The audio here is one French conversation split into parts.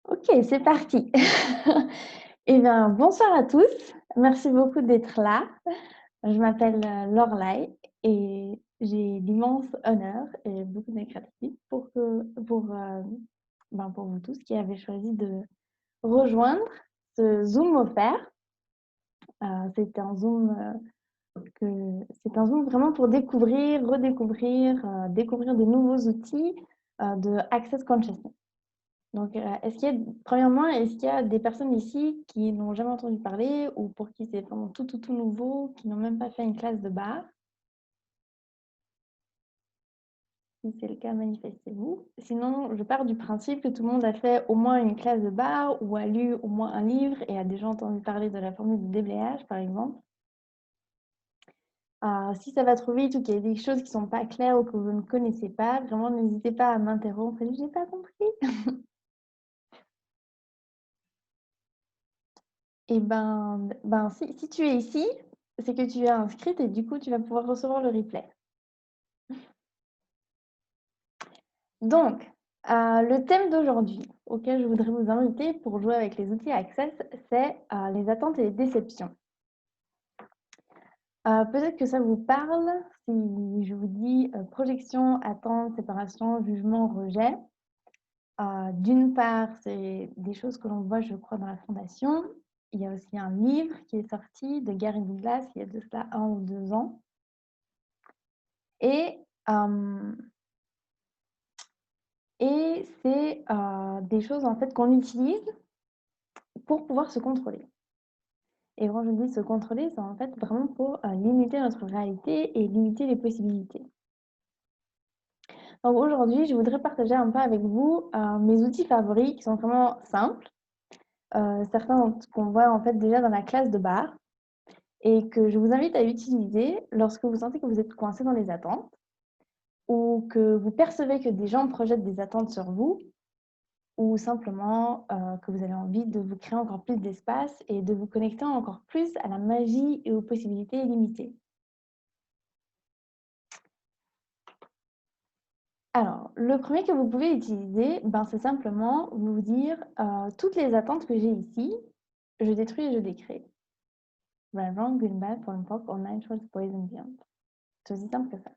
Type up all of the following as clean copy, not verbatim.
Ok, c'est parti. Eh bien, bonsoir à tous. Merci beaucoup d'être là. Je m'appelle Lorlaï et j'ai l'immense honneur et beaucoup de gratitude pour vous tous qui avez choisi de rejoindre ce Zoom offert. C'est un Zoom c'est un Zoom vraiment pour découvrir, redécouvrir, découvrir de nouveaux outils de Access Consciousness. Donc, premièrement, est-ce qu'il y a des personnes ici qui n'ont jamais entendu parler ou pour qui c'est vraiment tout nouveau, qui n'ont même pas fait une classe de bar? Si c'est le cas, manifestez-vous. Sinon, je pars du principe que tout le monde a fait au moins une classe de bar ou a lu au moins un livre et a déjà entendu parler de la formule du déblayage, par exemple. Si ça va trop vite ou qu'il y a des choses qui ne sont pas claires ou que vous ne connaissez pas, vraiment, n'hésitez pas à m'interrompre. Je n'ai pas compris. Et si tu es ici, c'est que tu es inscrite et du coup, tu vas pouvoir recevoir le replay. Donc, le thème d'aujourd'hui auquel je voudrais vous inviter pour jouer avec les outils Access, c'est les attentes et les déceptions. Peut-être que ça vous parle si je vous dis projection, attente, séparation, jugement, rejet. D'une part, c'est des choses que l'on voit, je crois, dans la Fondation. Il y a aussi un livre qui est sorti de Gary Douglas il y a de cela 1 ou 2 ans. Et c'est des choses en fait qu'on utilise pour pouvoir se contrôler. Et quand je dis se contrôler, c'est en fait vraiment pour limiter notre réalité et limiter les possibilités. Donc aujourd'hui, je voudrais partager un peu avec vous mes outils favoris qui sont vraiment simples. Certains qu'on voit en fait déjà dans la classe de bar et que je vous invite à utiliser lorsque vous sentez que vous êtes coincé dans les attentes ou que vous percevez que des gens projettent des attentes sur vous ou simplement que vous avez envie de vous créer encore plus d'espace et de vous connecter encore plus à la magie et aux possibilités illimitées. Alors, le premier que vous pouvez utiliser, c'est simplement vous dire toutes les attentes que j'ai ici, je détruis et je décrée. Right, wrong, good, bad, for pop, online, choice, poison, beyond. C'est aussi simple que ça.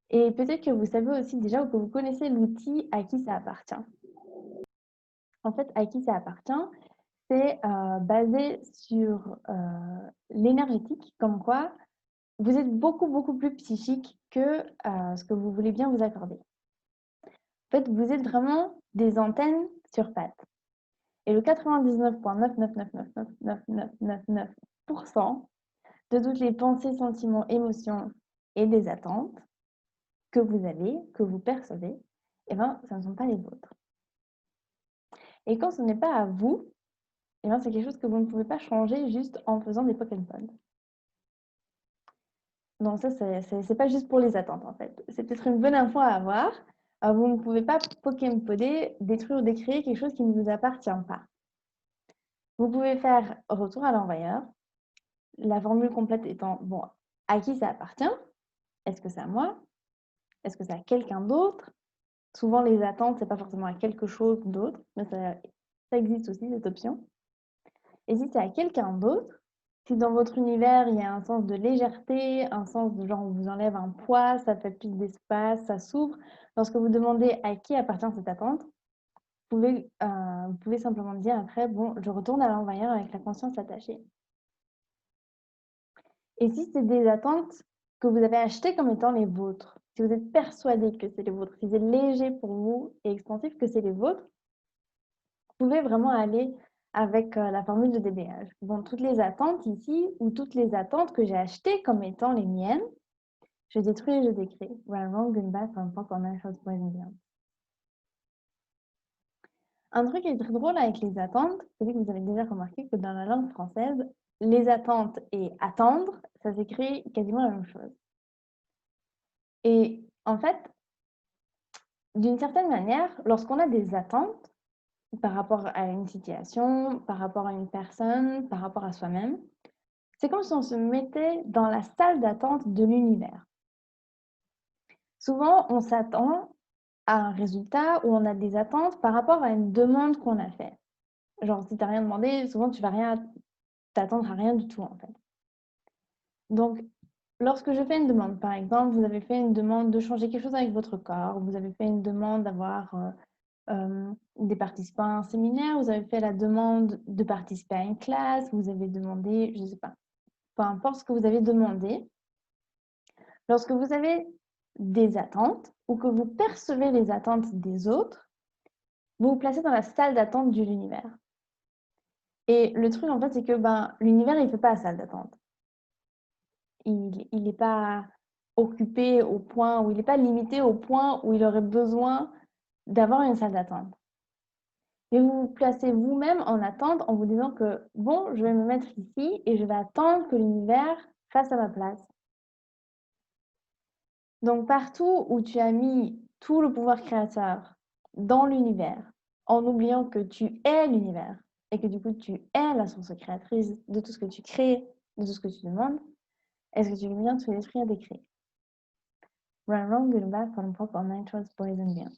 Et peut-être que vous savez aussi déjà ou que vous connaissez l'outil à qui ça appartient. En fait, à qui ça appartient, c'est basé sur l'énergétique, comme quoi vous êtes beaucoup plus psychique que ce que vous voulez bien vous accorder. En fait, vous êtes vraiment des antennes sur pattes. Et le 99,999999999% de toutes les pensées, sentiments, émotions et des attentes que vous avez, que vous percevez, ça ne sont pas les vôtres. Et quand ce n'est pas à vous, c'est quelque chose que vous ne pouvez pas changer juste en faisant des Pokémon. Non, ça, c'est pas juste pour les attentes, en fait. C'est peut-être une bonne info à avoir. Vous ne pouvez pas Pokémoder, détruire ou décréer quelque chose qui ne vous appartient pas. Vous pouvez faire retour à l'envoyeur. La formule complète étant, bon, à qui ça appartient? Est-ce que c'est à moi? Est-ce que c'est à quelqu'un d'autre? Souvent, les attentes, c'est pas forcément à quelque chose d'autre, mais ça existe aussi, cette option. Et si c'est à quelqu'un d'autre, si dans votre univers, il y a un sens de légèreté, un sens de genre on vous enlève un poids, ça fait plus d'espace, ça s'ouvre, lorsque vous demandez à qui appartient cette attente, vous pouvez simplement dire après, bon, je retourne à l'envoyeur avec la conscience attachée. Et si c'est des attentes que vous avez achetées comme étant les vôtres, si vous êtes persuadé que c'est les vôtres, si c'est léger pour vous et expansif que c'est les vôtres, vous pouvez vraiment aller avec la formule de DBH. Bon, toutes les attentes ici, ou toutes les attentes que j'ai achetées comme étant les miennes, je détruis et je décrée. Right, wrong, good, bad, peu importe, on a une chose pour une bien. Un truc qui est très drôle avec les attentes, c'est que vous avez déjà remarqué que dans la langue française, les attentes et attendre, ça s'écrit quasiment la même chose. Et en fait, d'une certaine manière, lorsqu'on a des attentes par rapport à une situation, par rapport à une personne, par rapport à soi-même, c'est comme si on se mettait dans la salle d'attente de l'univers. Souvent, on s'attend à un résultat ou on a des attentes par rapport à une demande qu'on a faite. Genre, si tu n'as rien demandé, souvent tu vas rien t'attendre à rien du tout, en fait. Donc, lorsque je fais une demande, par exemple, vous avez fait une demande de changer quelque chose avec votre corps, vous avez fait une demande d'avoir des participants à un séminaire, vous avez fait la demande de participer à une classe, vous avez demandé, je ne sais pas, peu importe ce que vous avez demandé. Lorsque vous avez des attentes ou que vous percevez les attentes des autres, vous vous placez dans la salle d'attente de l'univers. Et le truc, en fait, c'est que l'univers, il ne fait pas la salle d'attente. Il n'est pas occupé au point où il n'est pas limité au point où il aurait besoin d'avoir une salle d'attente. Et vous vous placez vous-même en attente en vous disant que, bon, je vais me mettre ici et je vais attendre que l'univers fasse à ma place. Donc, partout où tu as mis tout le pouvoir créateur dans l'univers, en oubliant que tu es l'univers et que du coup, tu es la source créatrice de tout ce que tu crées, de tout ce que tu demandes, est-ce que tu veux bien te détruire des créer? Run wrong, good back, from pop, or nitrous, poison, beyond.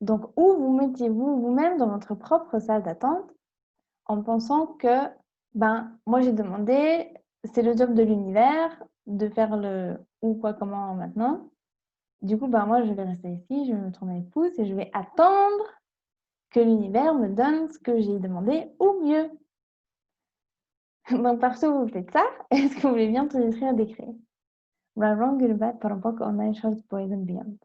Donc, où vous mettez-vous vous-même dans votre propre salle d'attente en pensant que, moi j'ai demandé, c'est le job de l'univers de faire le où, quoi, comment maintenant. Du coup, moi je vais rester ici, je vais me tourner les pouces et je vais attendre que l'univers me donne ce que j'ai demandé ou mieux. Donc, partout où vous faites ça, est-ce que vous voulez bien tout détruire des créer? Right, wrong, good, bad, parapok, online, short, poison, beyond.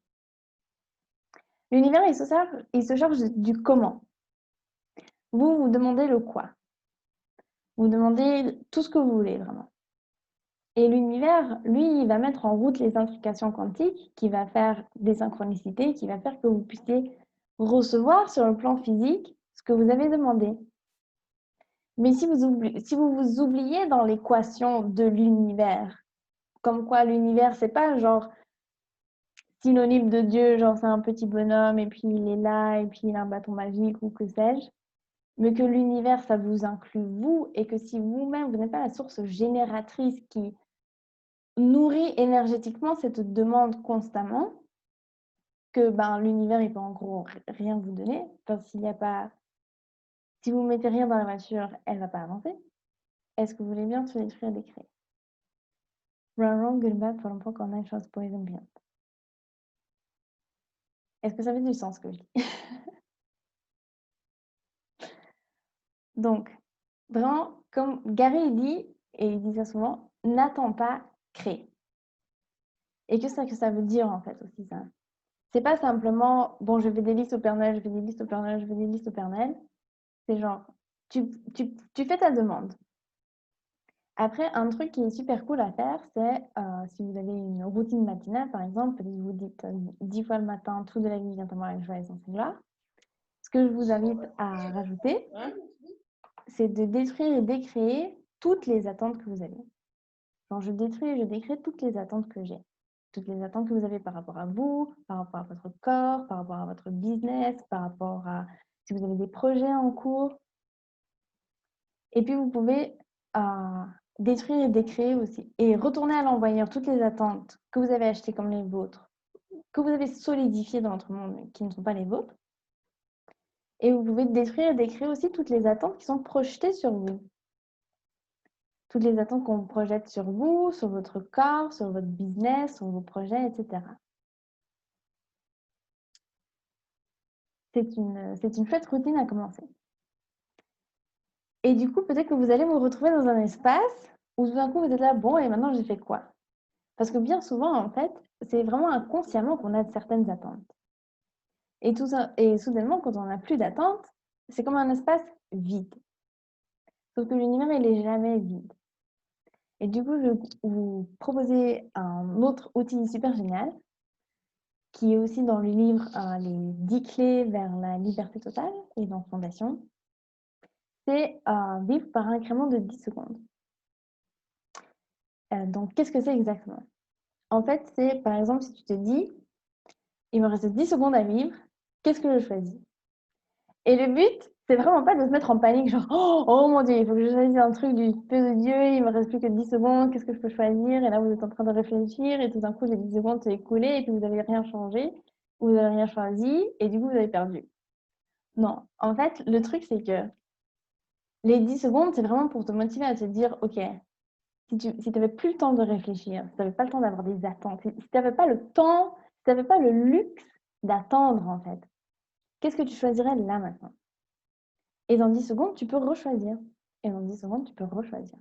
L'univers, il se charge du comment. Vous, vous demandez le quoi. Vous demandez tout ce que vous voulez, vraiment. Et l'univers, lui, il va mettre en route les intrications quantiques, qui va faire des synchronicités, qui va faire que vous puissiez recevoir sur le plan physique ce que vous avez demandé. Mais si vous vous oubliez dans l'équation de l'univers, comme quoi l'univers, c'est pas genre synonyme de Dieu, genre c'est un petit bonhomme et puis il est là et puis il a un bâton magique ou que sais-je, mais que l'univers, ça vous inclut vous et que si vous-même, vous n'êtes pas la source génératrice qui nourrit énergétiquement cette demande constamment, que l'univers, il peut en gros rien vous donner. Enfin, si vous mettez rien dans la voiture, elle ne va pas avancer. Est-ce que vous voulez bien se détruire des créés? Run wrong, good bad, for longtemps, quand chose poison beyond. Est-ce que ça fait du sens ce que je dis? Donc, vraiment, comme Gary dit, et il dit ça souvent, n'attends pas, crée. Et qu'est-ce que ça veut dire en fait aussi ça? C'est pas simplement, bon, je fais des listes au Père Noël, je fais des listes au Père Noël, je fais des listes au Père Noël. C'est genre, tu fais ta demande. Après, un truc qui est super cool à faire, c'est si vous avez une routine matinale, par exemple, peut-être vous dites 10 fois le matin, tout de la vie vient à moi avec joie et sans gloire. Ce que je vous invite à rajouter, c'est de détruire et décréer toutes les attentes que vous avez. Genre, je détruis et je décrée toutes les attentes que j'ai. Toutes les attentes que vous avez par rapport à vous, par rapport à votre corps, par rapport à votre business, par rapport à si vous avez des projets en cours. Et puis, vous pouvez détruire et décréer aussi. Et retourner à l'envoyeur toutes les attentes que vous avez achetées comme les vôtres, que vous avez solidifiées dans votre monde, qui ne sont pas les vôtres. Et vous pouvez détruire et décréer aussi toutes les attentes qui sont projetées sur vous. Toutes les attentes qu'on projette sur vous, sur votre corps, sur votre business, sur vos projets, etc. C'est une chouette routine à commencer. Et du coup, peut-être que vous allez vous retrouver dans un espace où tout d'un coup, vous êtes là, bon, et maintenant, j'ai fait quoi? Parce que bien souvent, en fait, c'est vraiment inconsciemment qu'on a certaines attentes. Et soudainement, quand on n'a plus d'attentes, c'est comme un espace vide. Sauf que l'univers, il n'est jamais vide. Et du coup, je vais vous proposer un autre outil super génial, qui est aussi dans le livre Les 10 clés vers la liberté totale et dans Fondation. C'est vivre par incrément de 10 secondes. Donc, qu'est-ce que c'est exactement? En fait, c'est par exemple si tu te dis, il me reste 10 secondes à vivre, qu'est-ce que je choisis? Et le but, c'est vraiment pas de se mettre en panique, genre oh mon Dieu, il faut que je choisisse un truc du peu de Dieu, il me reste plus que 10 secondes, qu'est-ce que je peux choisir? Et là, vous êtes en train de réfléchir et tout d'un coup, les 10 secondes s'est écoulées et puis vous n'avez rien changé. vous n'avez rien choisi et du coup, vous avez perdu. Non, en fait, le truc, c'est que les 10 secondes, c'est vraiment pour te motiver à te dire, OK, si tu n'avais plus le temps de réfléchir, si tu n'avais pas le temps d'avoir des attentes, si tu n'avais pas le temps, si tu n'avais pas le luxe d'attendre, en fait, qu'est-ce que tu choisirais là maintenant? Et dans 10 secondes, tu peux rechoisir. Et dans 10 secondes, tu peux rechoisir.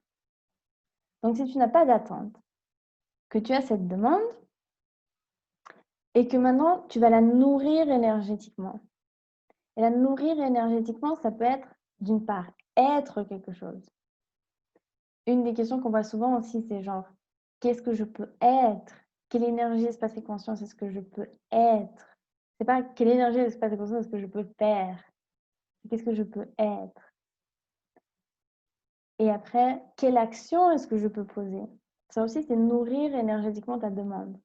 Donc, si tu n'as pas d'attente, que tu as cette demande et que maintenant, tu vas la nourrir énergétiquement. Et la nourrir énergétiquement, ça peut être, d'une part, être quelque chose. Une des questions qu'on voit souvent aussi, c'est genre, qu'est-ce que je peux être? Quelle énergie, espace et conscience est-ce que je peux être? C'est pas quelle énergie, espace et conscience est-ce que je peux faire? C'est qu'est-ce que je peux être? Et après, quelle action est-ce que je peux poser? Ça aussi, c'est nourrir énergétiquement ta demande.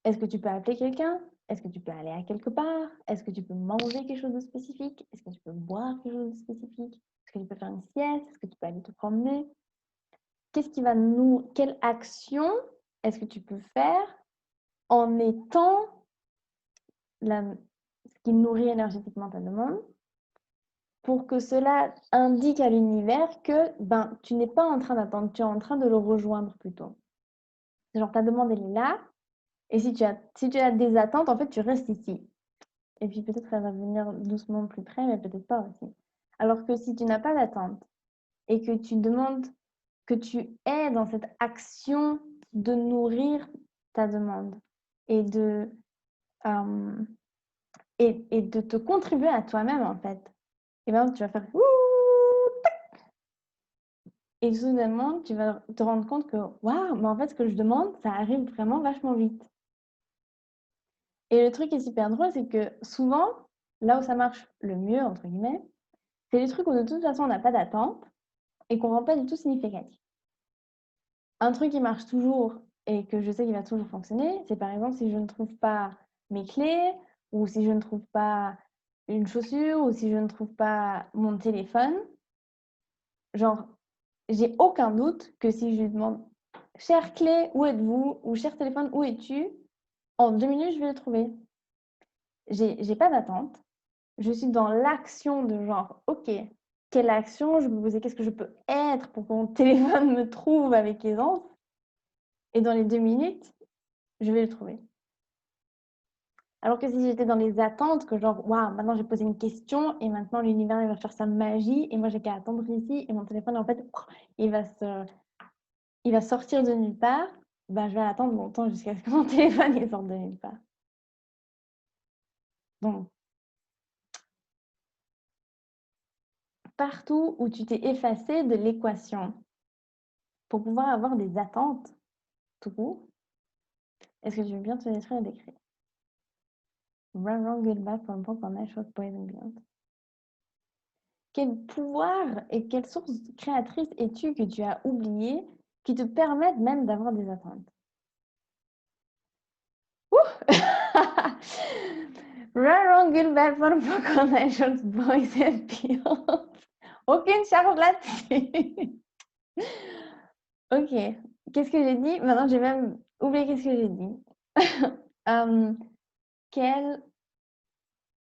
Est-ce que tu peux appeler quelqu'un? Est-ce que tu peux aller à quelque part? Est-ce que tu peux manger quelque chose de spécifique? Est-ce que tu peux boire quelque chose de spécifique? Est-ce que tu peux faire une sieste? Est-ce que tu peux aller te promener? Qu'est-ce qui va nous... Quelle action est-ce que tu peux faire en étant ce qui nourrit énergétiquement ta demande pour que cela indique à l'univers que tu n'es pas en train d'attendre, tu es en train de le rejoindre plutôt. Genre ta demande, elle est là, et si tu as des attentes, en fait, tu restes ici. Et puis peut-être elle va venir doucement plus près, mais peut-être pas aussi. Alors que si tu n'as pas d'attente et que tu demandes que tu es dans cette action de nourrir ta demande et de, et de te contribuer à toi-même, en fait, et bien tu vas faire et soudainement, tu vas te rendre compte que waouh, mais en fait, ce que je demande, ça arrive vraiment vachement vite. Et le truc qui est super drôle, c'est que souvent, là où ça marche le mieux, entre guillemets, c'est les trucs où de toute façon, on n'a pas d'attente et qu'on ne rend pas du tout significatif. Un truc qui marche toujours et que je sais qu'il va toujours fonctionner, c'est par exemple si je ne trouve pas mes clés ou si je ne trouve pas une chaussure ou si je ne trouve pas mon téléphone. Genre, j'ai aucun doute que si je lui demande « Chère clé, où êtes-vous ?» ou « Cher téléphone, où es-tu ?» En 2 minutes, je vais le trouver. J'ai pas d'attente. Je suis dans l'action de genre « Ok, quelle action je peux poser? Qu'est-ce que je peux être pour que mon téléphone me trouve avec aisance ?» Et dans les 2 minutes, je vais le trouver. Alors que si j'étais dans les attentes, que genre, waouh, maintenant j'ai posé une question et maintenant l'univers il va faire sa magie et moi j'ai qu'à attendre ici et mon téléphone en fait, il va sortir de nulle part, ben, je vais attendre longtemps jusqu'à ce que mon téléphone il sorte de nulle part. Donc, partout où tu t'es effacé de l'équation pour pouvoir avoir des attentes, tout court, est-ce que tu veux bien te détruire et d'écrire? Run, wrong, good, bad, from pop, on short, boys and beyond. Quel pouvoir et quelle source créatrice es-tu que tu as oublié qui te permettent même d'avoir des attentes? Run, wrong, good, bad, from pop, on short, boys and beyond. Aucune charge là-dessus. Ok. Qu'est-ce que j'ai dit? Maintenant, j'ai même oublié qu'est-ce que j'ai dit.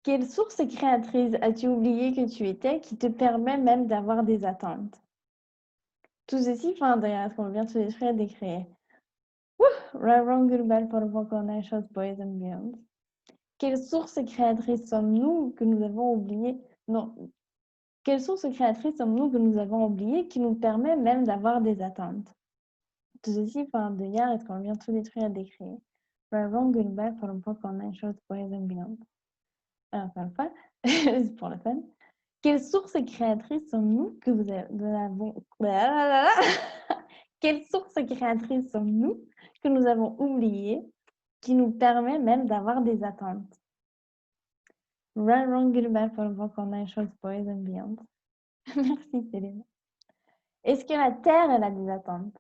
Quelle source créatrice as-tu oublié que tu étais qui te permet même d'avoir des attentes? Tout ceci, enfin, derrière ce qu'on vient de se détruire et d'écrire. Right, wrong, good, bad, for the short, boys and beyond. Quelle source créatrice sommes-nous que nous avons oublié? Non. Quelle source créatrice sommes-nous que nous avons oublié qui nous permet même d'avoir des attentes? Tout ceci, enfin, derrière est ce qu'on vient de se détruire et d'écrire. Right, wrong, good, bad, for the short, boys and beyond. Alors, encore une fois, c'est pour le fun. Quelle source créatrice sommes-nous que nous avons... Quelle source créatrice sommes-nous que nous avons oublié qui nous permet même d'avoir des attentes? Right, wrong, good, bad, for the short, boys and beyond. Merci Céline. Est-ce que la Terre, elle a des attentes?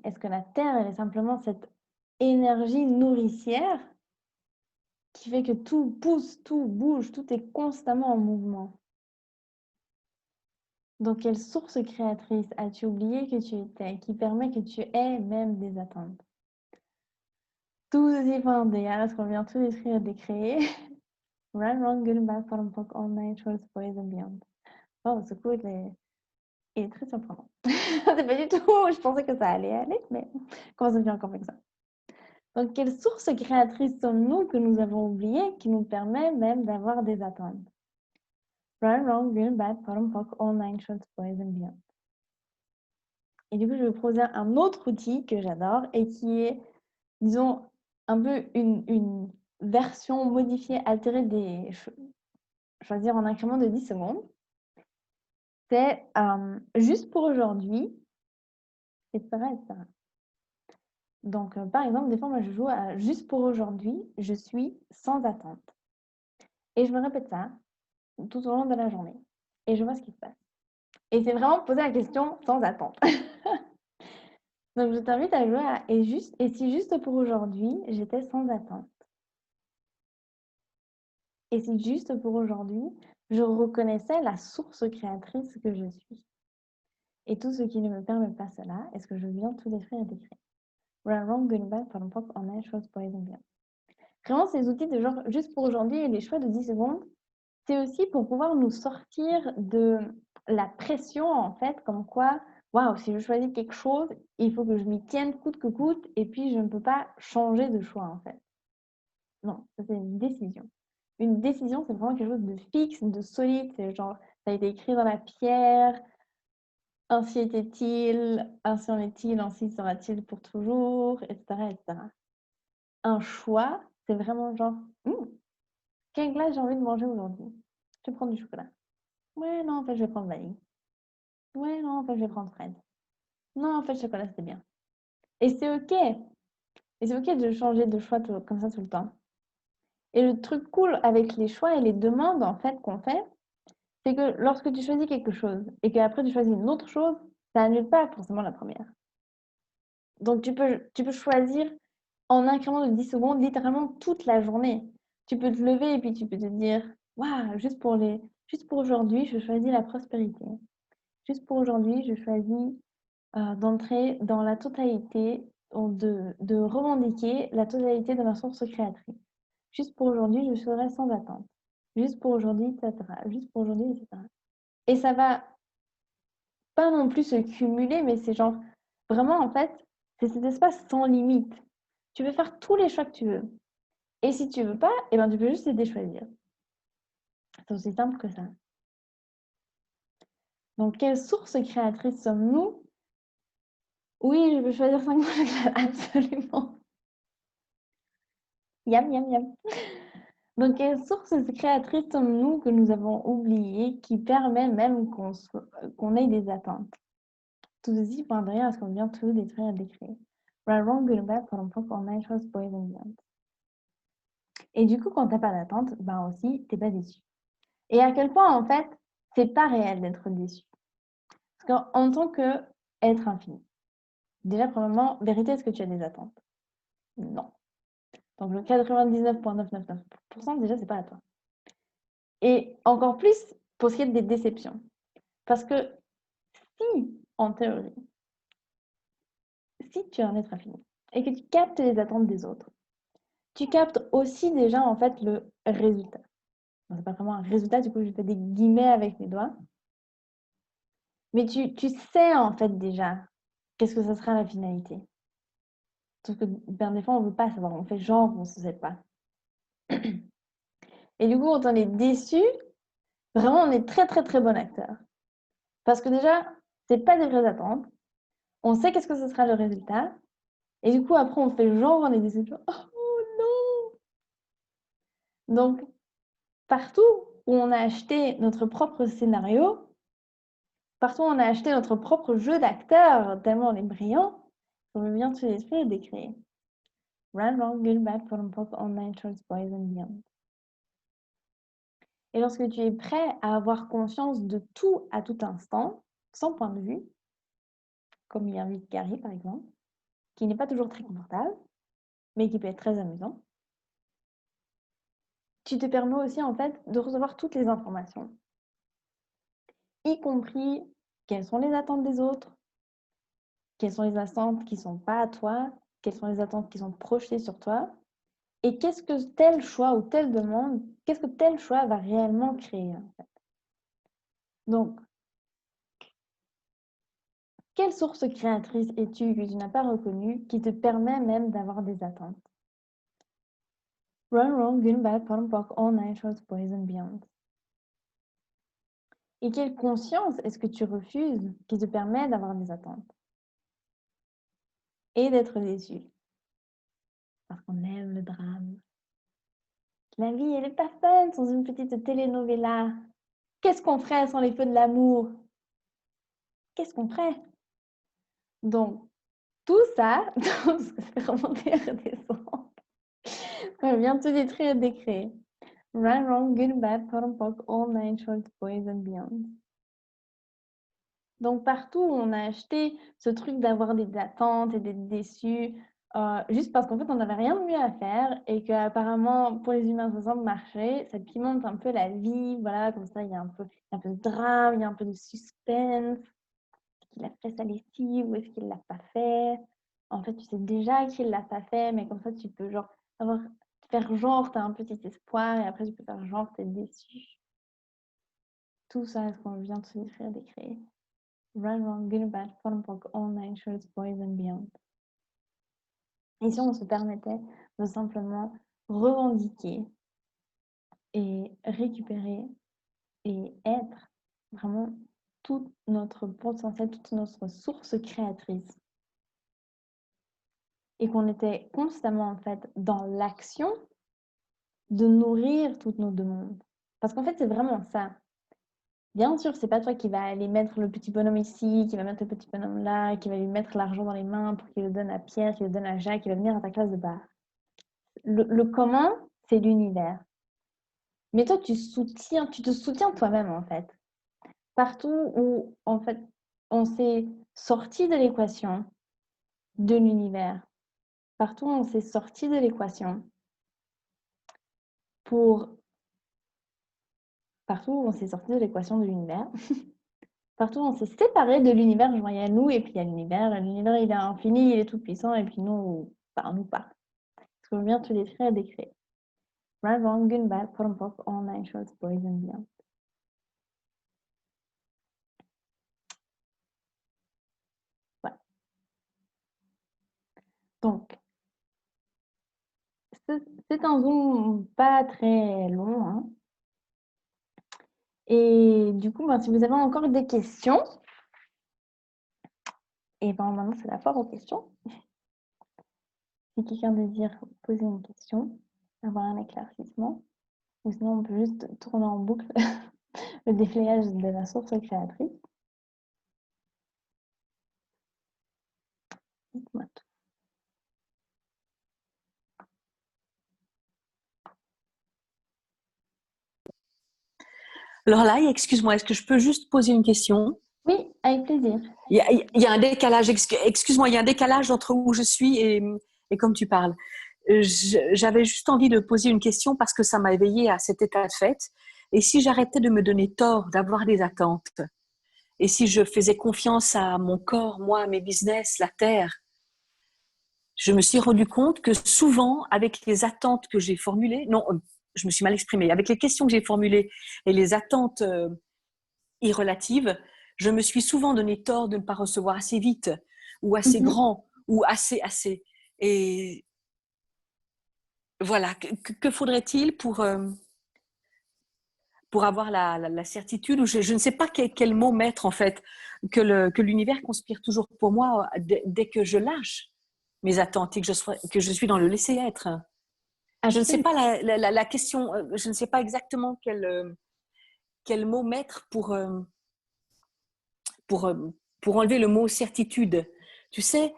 Est-ce que la Terre, elle est simplement cette énergie nourricière qui fait que tout pousse, tout bouge, tout est constamment en mouvement? Donc, quelle source créatrice as-tu oublié que tu étais, qui permet que tu aies même des attentes? Tout ceci pendant des heures, est-ce qu'on vient tout détruire et décréer? Run, wrong, good and bad, for fuck, all night, shorts, boys and beyond. Oh, ce coup, il est très surprenant. C'est pas du tout où je pensais que ça allait aller, mais comment ça devient comme ça? Donc, quelle source créatrice sommes-nous que nous avons oubliée qui nous permet même d'avoir des attentes? Run, wrong, good and bad, for fuck, all night, shorts, boys and beyond. Et du coup, je vais vous proposer un autre outil que j'adore et qui est, disons, un peu une version modifiée, altérée des choisir en incrément de 10 secondes. C'est juste pour aujourd'hui, etc., etc. Donc, par exemple, des fois, moi, je joue à juste pour aujourd'hui, je suis sans attente. Et je me répète ça tout au long de la journée. Et je vois ce qui se passe. Et c'est vraiment poser la question sans attente. Donc, je t'invite à jouer à et si juste pour aujourd'hui, j'étais sans attente. Et si juste pour aujourd'hui, je reconnaissais la source créatrice que je suis. Et tout ce qui ne me permet pas cela, est-ce que je viens tout détruire et décrire? Wrong, good, bad, for fuck, on a chose, boys and bien. Vraiment, ces outils de genre juste pour aujourd'hui et les choix de 10 secondes, c'est aussi pour pouvoir nous sortir de la pression, en fait, comme quoi, waouh, si je choisis quelque chose, il faut que je m'y tienne coûte que coûte, et puis je ne peux pas changer de choix, en fait. Non, ça c'est une décision. Une décision, c'est vraiment quelque chose de fixe, de solide, c'est genre, ça a été écrit dans la pierre, ainsi était-il, ainsi en est-il, ainsi sera-t-il pour toujours, etc., etc. Un choix, c'est vraiment genre, quelle glace j'ai envie de manger aujourd'hui? Je vais prendre du chocolat. Ouais, non, en fait, je vais prendre vanille. Ouais, non, en fait, je vais prendre fraise. Non, en fait, chocolat, c'était bien. Et c'est OK. Et c'est OK de changer de choix comme ça tout le temps. Et le truc cool avec les choix et les demandes, en fait, qu'on fait, c'est que lorsque tu choisis quelque chose et qu'après tu choisis une autre chose, ça annule pas forcément la première. Donc, tu peux choisir en incrément de 10 secondes, littéralement toute la journée. Tu peux te lever et puis tu peux te dire, waouh, juste pour aujourd'hui, je choisis la prospérité. Juste pour aujourd'hui, je choisis d'entrer dans la totalité, de revendiquer la totalité de ma source créatrice. Juste pour aujourd'hui, je serai sans attente. Juste pour aujourd'hui, etc. Juste pour aujourd'hui, etc. Et ça va pas non plus se cumuler, mais c'est genre, vraiment, en fait, c'est cet espace sans limite. Tu peux faire tous les choix que tu veux. Et si tu veux pas, eh ben, tu peux juste les déchoisir. C'est aussi simple que ça. Donc, quelle source créatrice sommes-nous? Oui, je peux choisir 5 chocolats, absolument. Yam, yam, yam. Donc, quelle source créatrice sommes-nous que nous avons oublié qui permet même qu'on ait des attentes? Tout ceci pour rien à ce qu'on vient tout détruire et décrire. Right, wrong, good, bad, for fuck, all night, trust, boys and beyond. Et du coup, quand t'as pas d'attente, ben aussi, t'es pas déçu. Et à quel point, en fait, c'est pas réel d'être déçu. Parce qu'en tant qu'être infini, déjà, premièrement, vérité, est-ce que tu as des attentes? Non. Donc, le 99,999%, déjà, c'est pas à toi. Et encore plus pour ce qui est des déceptions. Parce que si, en théorie, si tu es un être infini et que tu captes les attentes des autres, tu captes aussi déjà, en fait, le résultat. C'est pas vraiment un résultat, du coup, je fais des guillemets avec mes doigts. Mais tu sais, en fait, déjà, qu'est-ce que ça sera la finalité. Sauf que, ben, des fois, on veut pas savoir. On fait genre, on ne sait pas. Et du coup, quand on est déçu, vraiment, on est très, très, très bon acteur. Parce que déjà, c'est pas des vraies attentes. On sait qu'est-ce que ce sera le résultat. Et du coup, après, on fait genre, on est déçu. Genre, oh non! Donc, partout où on a acheté notre propre scénario, partout où on a acheté notre propre jeu d'acteur, tellement on est brillant, on veut bien se l'esprit et décrire. Run, wrong, good, bad, for pop, online, choice, boys and beyond. Et lorsque tu es prêt à avoir conscience de tout à tout instant, sans point de vue, comme il y a un vide carré par exemple, qui n'est pas toujours très confortable, mais qui peut être très amusant, tu te permets aussi en fait de recevoir toutes les informations, y compris quelles sont les attentes des autres, quelles sont les attentes qui ne sont pas à toi, quelles sont les attentes qui sont projetées sur toi et qu'est-ce que tel choix ou telle demande, qu'est-ce que tel choix va réellement créer en fait. Donc, quelle source créatrice es-tu que tu n'as pas reconnue qui te permet même d'avoir des attentes? Run, wrong, good, bad, bottom, pock, all nine shorts, boys and beyond. Et quelle conscience est-ce que tu refuses qui te permet d'avoir des attentes et d'être déçu? Parce qu'on aime le drame. La vie, elle n'est pas fun sans une petite telenovela. Qu'est-ce qu'on ferait sans les feux de l'amour? Qu'est-ce qu'on ferait? Donc, tout ça, ça fait remonter et redescendre. Ça vient tout détruire et décréer. Right, wrong, good, bad, pot and pock, all nine shorts, boys and beyond. Donc, partout où on a acheté ce truc d'avoir des attentes et d'être déçu, juste parce qu'en fait, on n'avait rien de mieux à faire et qu'apparemment, pour les humains, ça semble marcher, ça pimente un peu la vie, voilà, comme ça, il y a un peu de drame, il y a un peu de suspense. Est-ce qu'il a fait sa lessive ou est-ce qu'il ne l'a pas fait? En fait, tu sais déjà qu'il ne l'a pas fait, mais comme ça, tu peux genre faire genre, tu as un petit espoir et après, tu peux faire genre, tu es déçu. Tout ça, est-ce qu'on vient de se décrire, décréer? Run, wrong, good, bad, fun, pock, all nine shorts, boys and beyond. Et si on se permettait de simplement revendiquer et récupérer et être vraiment tout notre potentiel, toute notre source créatrice. Et qu'on était constamment en fait dans l'action de nourrir toutes nos demandes. Parce qu'en fait, c'est vraiment ça. Bien sûr, c'est pas toi qui va aller mettre le petit bonhomme ici, qui va mettre le petit bonhomme là, qui va lui mettre l'argent dans les mains pour qu'il le donne à Pierre, qu'il le donne à Jacques, qui va venir à ta classe de bar. Le comment, c'est l'univers. Mais toi, tu te soutiens toi-même en fait. Partout où en fait on s'est sorti de l'équation de l'univers, partout où on s'est sorti de l'équation partout où on s'est sorti de l'équation de l'univers. Partout, on s'est séparé de l'univers, genre il y a nous et puis il y a l'univers. L'univers, il est infini, il est tout puissant, et puis nous, nous pas. Parce qu'on vient tout décrire et décrire. Right, wrong, good, bad, pot and pock, all nine shorts, boys and beyond. Voilà. Donc, c'est un zoom pas très long. Hein. Et du coup, si vous avez encore des questions, et maintenant c'est la foire aux questions. Si quelqu'un désire poser une question, avoir un éclaircissement, ou sinon on peut juste tourner en boucle le déflayage de la source créatrice. Dites-moi tout. Alors là, excuse-moi, est-ce que je peux juste poser une question? Oui, avec plaisir. Il y a un décalage, excuse-moi, il y a un décalage entre où je suis et comme tu parles. J'avais juste envie de poser une question parce que ça m'a éveillée à cet état de fait. Et si j'arrêtais de me donner tort, d'avoir des attentes, et si je faisais confiance à mon corps, moi, mes business, la terre, je me suis rendu compte que souvent, avec les attentes que j'ai formulées, non, je me suis mal exprimée, avec les questions que j'ai formulées et les attentes irrelatives, je me suis souvent donné tort de ne pas recevoir assez vite ou assez grand ou assez. Et voilà, que faudrait-il pour avoir la certitude, ou je ne sais pas quel mot mettre en fait, que l'univers conspire toujours pour moi dès que je lâche mes attentes et que je suis dans le laisser-être. Je ne sais pas la question, je ne sais pas exactement quel mot mettre pour enlever le mot certitude. Tu sais,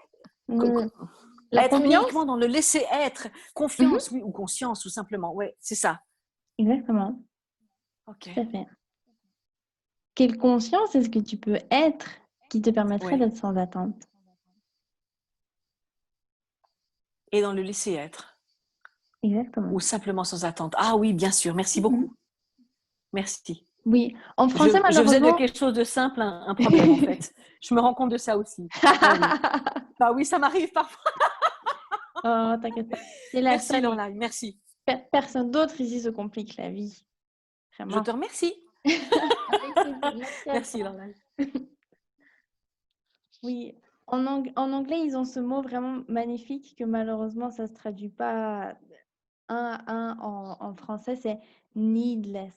être uniquement dans le laisser-être, confiance, oui, ou conscience, tout simplement. Oui, c'est ça. Exactement. Ok. Tout à fait. Quelle conscience est-ce que tu peux être qui te permettrait d'être sans attente? Et dans le laisser-être. Exactement. Ou simplement sans attente. Ah oui, bien sûr. Merci beaucoup. Merci. Oui, en français, malheureusement... Je faisais de quelque chose de simple un problème, en fait. Je me rends compte de ça aussi. Ah oui. Bah oui, ça m'arrive parfois. Oh, t'inquiète pas. C'est la Merci, seule et Lorlaï, merci. personne d'autre ici se complique la vie. Je Vraiment. te remercie. Avec plaisir. Merci à Merci, toi. Lorlaï. Oui, en anglais, ils ont ce mot vraiment magnifique que malheureusement, ça ne se traduit pas un à un en français, c'est needless.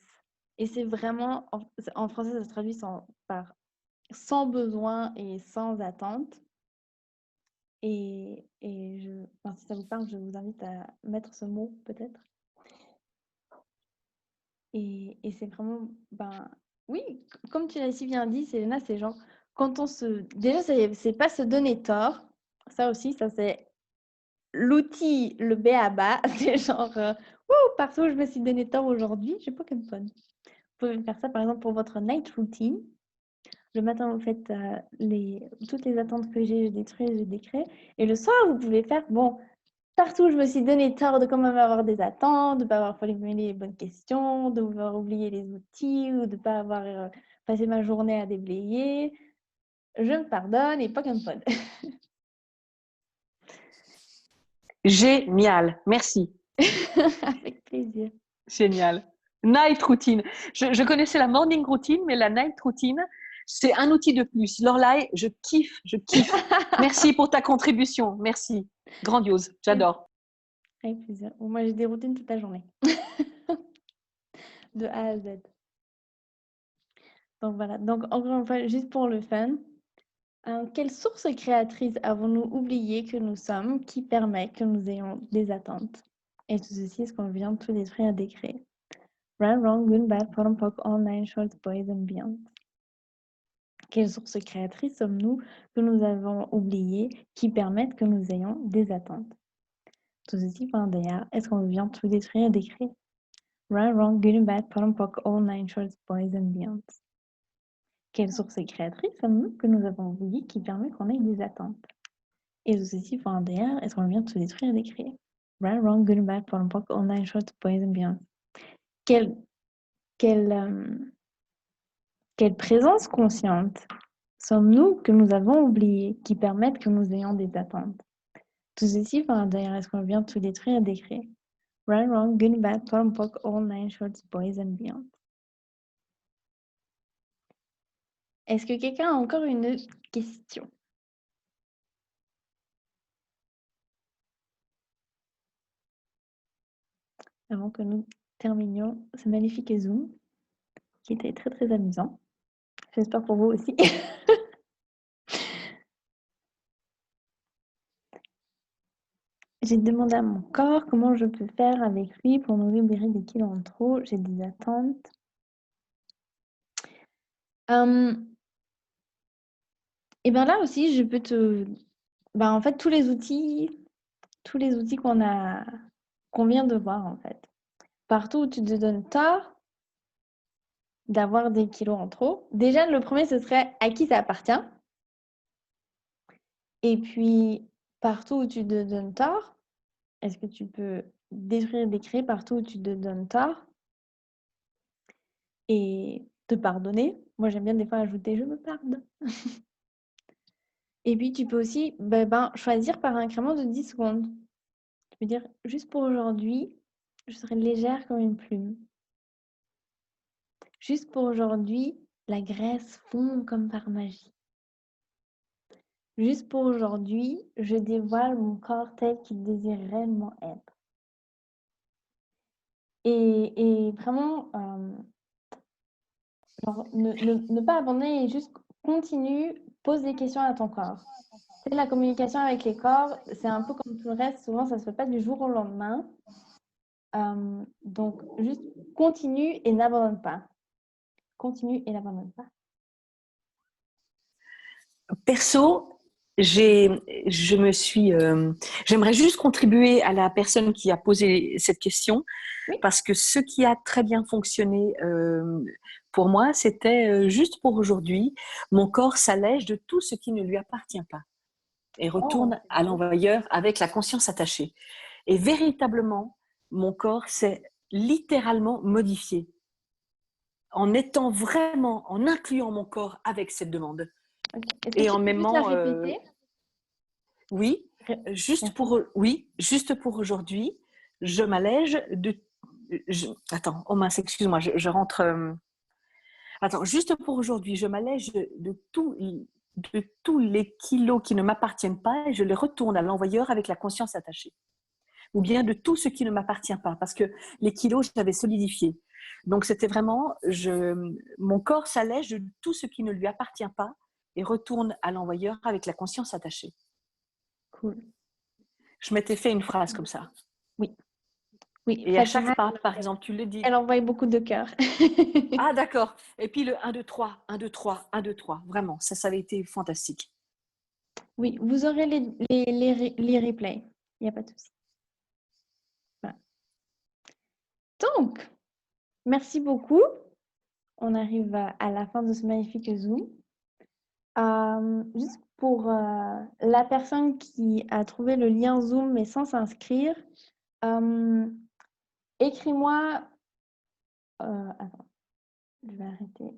Et c'est vraiment, en français, ça se traduit par sans besoin et sans attente. Enfin, si ça vous parle, je vous invite à mettre ce mot peut-être. Et c'est vraiment, ben oui, comme tu l'as si bien dit, Selena, c'est genre, quand on se... Déjà, c'est pas se donner tort. Ça aussi, ça c'est l'outil, le B à bas. C'est genre, wouh, partout où je me suis donné tort aujourd'hui, j'ai Pokémon. Vous pouvez faire ça par exemple pour votre night routine. Le matin, vous faites toutes les attentes que j'ai, je détruis, je décrée. Et le soir, vous pouvez faire, bon, partout où je me suis donné tort de quand même avoir des attentes, de ne pas avoir formulé les bonnes questions, de avoir oublié les outils ou de ne pas avoir passé ma journée à déblayer. Je me pardonne et Pokémon. Génial, merci. Avec plaisir. Génial. Night routine. Je connaissais la morning routine, mais la night routine, c'est un outil de plus. Lorlaï, je kiffe, je kiffe. Merci pour ta contribution. Merci. Grandiose. J'adore. Avec plaisir. Bon, moi, j'ai des routines toute la journée. De A à Z. Donc voilà. Donc encore une fois, juste pour le fun, quelle source créatrice avons-nous oublié que nous sommes qui permet que nous ayons des attentes? Et tout ceci, est-ce qu'on vient de tout détruire et décréer? Right, wrong, good, bad, bottom, poke, all nine, shorts, boys and beyond. Quelle source créatrice sommes-nous que nous avons oublié qui permettent que nous ayons des attentes? Tout ceci pendant d'ailleurs, est-ce qu'on vient de tout détruire et décréer? Right, wrong, good, bad, bottom, poke, all nine, shorts, boys and beyond. Quelle source créatrice sommes-nous que nous avons oublié qui permet qu'on ait des attentes? Et tout ceci pour un DR, est-ce qu'on vient de se détruire et décrire? Right, wrong, good, bad, bottom, poke, all nine, shorts, boys and beyond. Quelle, quelle présence consciente sommes-nous que nous avons oublié qui permettent que nous ayons des attentes? Tout ceci pour un DR, est-ce qu'on vient de tout détruire et décrire? Right, wrong, good, bad, bottom, poke, all nine, shorts, boys and beyond. Est-ce que quelqu'un a encore une question? Avant que nous terminions ce magnifique Zoom, qui était très très amusant. J'espère pour vous aussi. J'ai demandé à mon corps comment je peux faire avec lui pour nous libérer des kilos en trop. J'ai des attentes. Et bien là aussi, je peux te... Ben, en fait, tous les outils qu'on vient de voir, en fait. Partout où tu te donnes tort d'avoir des kilos en trop. Déjà, le premier, ce serait à qui ça appartient. Et puis, partout où tu te donnes tort, est-ce que tu peux détruire, décréer partout où tu te donnes tort et te pardonner? Moi, j'aime bien des fois ajouter je me pardonne. Et puis, tu peux aussi choisir par incrément de 10 secondes. Tu peux dire juste pour aujourd'hui, je serai légère comme une plume. Juste pour aujourd'hui, la graisse fond comme par magie. Juste pour aujourd'hui, je dévoile mon corps tel qu'il désire réellement être. Et vraiment, genre, ne pas abandonner et juste continue, pose des questions à ton corps. C'est la communication avec les corps, c'est un peu comme tout le reste, souvent ça ne se fait pas du jour au lendemain. Donc, juste continue et n'abandonne pas. Continue et n'abandonne pas. Perso, j'aimerais juste contribuer à la personne qui a posé cette question, Oui. parce que ce qui a très bien fonctionné pour moi, c'était juste pour aujourd'hui, mon corps s'allège de tout ce qui ne lui appartient pas et retourne à l'envoyeur avec la conscience attachée. Et véritablement, mon corps s'est littéralement modifié en étant vraiment, en incluant mon corps avec cette demande. Okay. Est-ce que Et tu en peux juste la m'aimant, répéter? oui, Juste pour, oui, juste pour aujourd'hui, je m'allège de... attends, oh mince, excuse-moi, je rentre... attends, juste pour aujourd'hui, je m'allège de tous les kilos qui ne m'appartiennent pas et je les retourne à l'envoyeur avec la conscience attachée. Ou bien de tout ce qui ne m'appartient pas, parce que les kilos, j'avais solidifié. Donc, c'était vraiment, mon corps s'allège de tout ce qui ne lui appartient pas et retourne à l'envoyeur avec la conscience attachée. Cool. Je m'étais fait une phrase comme ça. Oui. Oui, et Fatima, à chaque part, par exemple, tu le dis. elle envoie beaucoup de cœurs. Ah, d'accord. Et puis le 1, 2, 3, 1, 2, 3, 1, 2, 3. Vraiment, ça avait été fantastique. Oui, vous aurez les replays. Il n'y a pas de souci. Voilà. Donc, merci beaucoup. On arrive à la fin de ce magnifique Zoom. Juste pour la personne qui a trouvé le lien Zoom mais sans s'inscrire, écris-moi. Attends, je vais arrêter.